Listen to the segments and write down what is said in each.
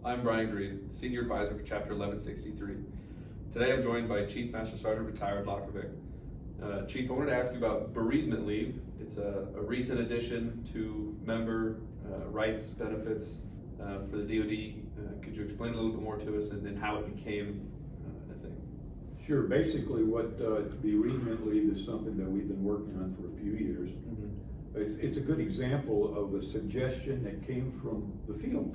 I'm Brian Green, Senior Advisor for Chapter 1163. Today I'm joined by Chief Master Sergeant Retired Lockovic. Chief, I wanted to ask you about bereavement leave. It's a recent addition to member rights, benefits for the DoD. Could you explain a little bit more to us and how it became a thing? Sure. Basically, what bereavement leave is something that we've been working on for a few years. Mm-hmm. It's a good example of a suggestion that came from the field.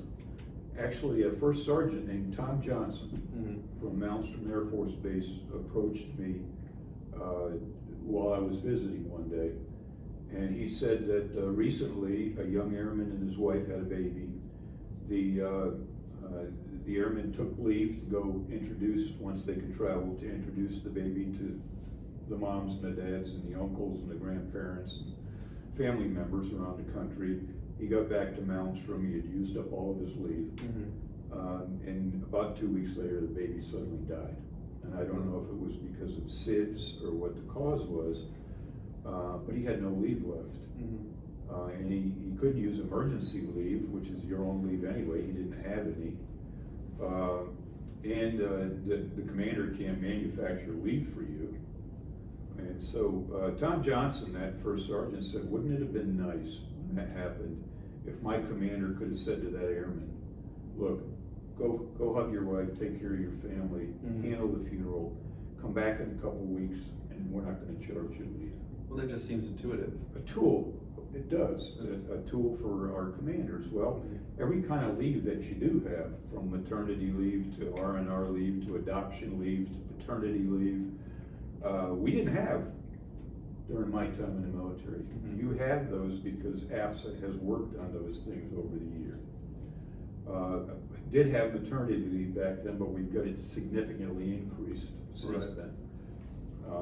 Actually, a first sergeant named Tom Johnson from Malmstrom Air Force Base approached me while I was visiting one day. And he said that recently a young airman and his wife had a baby. The airman took leave to go introduce, once they could travel, to introduce the baby to the moms and the dads and the uncles and the grandparents and family members around the country. He got back to Malmstrom. He had used up all of his leave. And about 2 weeks later, the baby suddenly died. And I don't know if it was because of SIDS or what the cause was, but he had no leave left. And he couldn't use emergency leave, which is your own leave anyway. He didn't have any. The commander can't manufacture leave for you. And so Tom Johnson, that first sergeant, said, wouldn't it have been nice when that happened if my commander could have said to that airman, look, go hug your wife, take care of your family, handle the funeral, come back in a couple weeks, and we're not going to charge you leave. Well, that just seems intuitive. A tool, it does. A tool for our commanders. Well, every kind of leave that you do have, from maternity leave to R&R leave to adoption leave to paternity leave, we didn't have during my time in the military. You have those because AFSA has worked on those things over the year. Did have maternity leave back then, but we've got it significantly increased since then.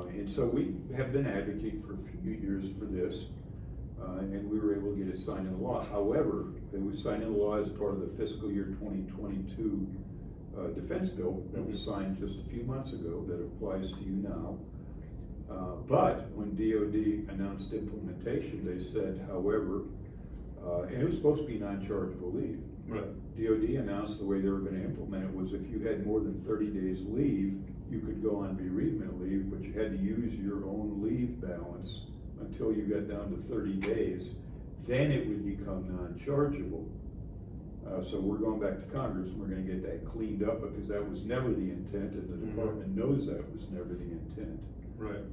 And so we have been advocating for a few years for this, and we were able to get it signed into law. However, it was signed into law as part of the fiscal year 2022 defense bill that was signed just a few months ago that applies to you now. But when DoD announced implementation, they said, however, and it was supposed to be non-chargeable leave. Right. DoD announced the way they were going to implement it was if you had more than 30 days leave, you could go on bereavement leave, but you had to use your own leave balance until you got down to 30 days. Then it would become non-chargeable. So we're going back to Congress and we're going to get that cleaned up because that was never the intent, and the department knows that was never the intent. Right.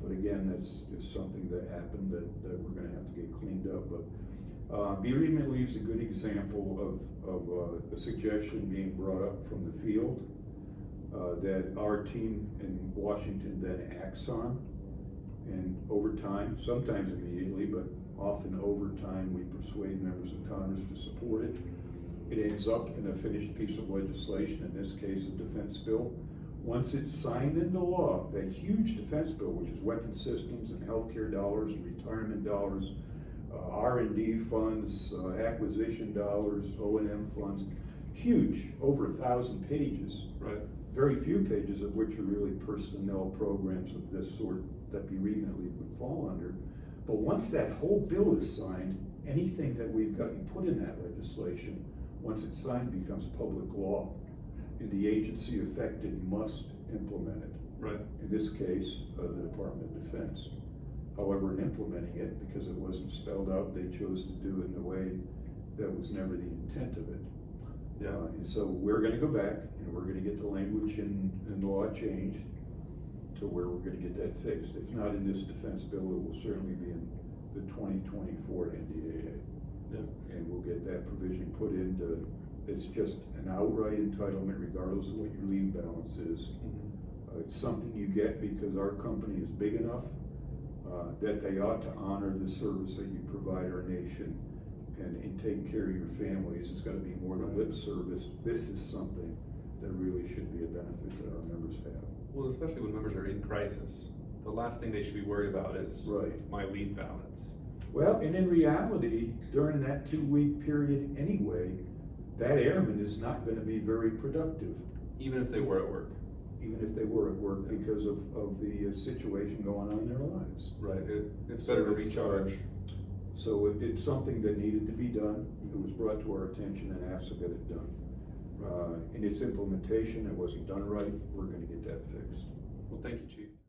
But again, that's just something that happened that we're going to have to get cleaned up. But bereavement leave is a good example of a suggestion being brought up from the field that our team in Washington then acts on. And over time, sometimes immediately, but often over time, we persuade members of Congress to support it. It ends up in a finished piece of legislation, in this case, a defense bill. Once it's signed into law, that huge defense bill, which is weapon systems and healthcare dollars and retirement dollars, R&D funds, acquisition dollars, O&M funds, huge, over 1,000 pages. Right. Very few pages of which are really personnel programs of this sort that bereavement leave would fall under. But once that whole bill is signed, anything that we've gotten put in that legislation, once it's signed, becomes public law. And the agency affected must implement it. Right. In this case, the Department of Defense. However, in implementing it, because it wasn't spelled out, they chose to do it in a way that was never the intent of it. Yeah. And so we're going to go back and we're going to get the language in the law changed to where we're going to get that fixed. If not in this defense bill, it will certainly be in the 2024 NDAA. Yeah. And we'll get that provision put into, it's just an outright entitlement regardless of what your leave balance is. It's something you get because our company is big enough that they ought to honor the service that you provide our nation, and in taking care of your families. It's got to be more than lip service. This is something that really should be a benefit that our members have. Well, especially when members are in crisis, the last thing they should be worried about is my leave balance. Well, and in reality, during that 2-week period anyway, that airman is not going to be very productive. Even if they were at work. Even if they were at work, because of the situation going on in their lives. Right. It's better to recharge. So it's something that needed to be done. It was brought to our attention, and AFSA got it done. in its implementation, it wasn't done right. We're gonna get that fixed. Well, thank you, Chief.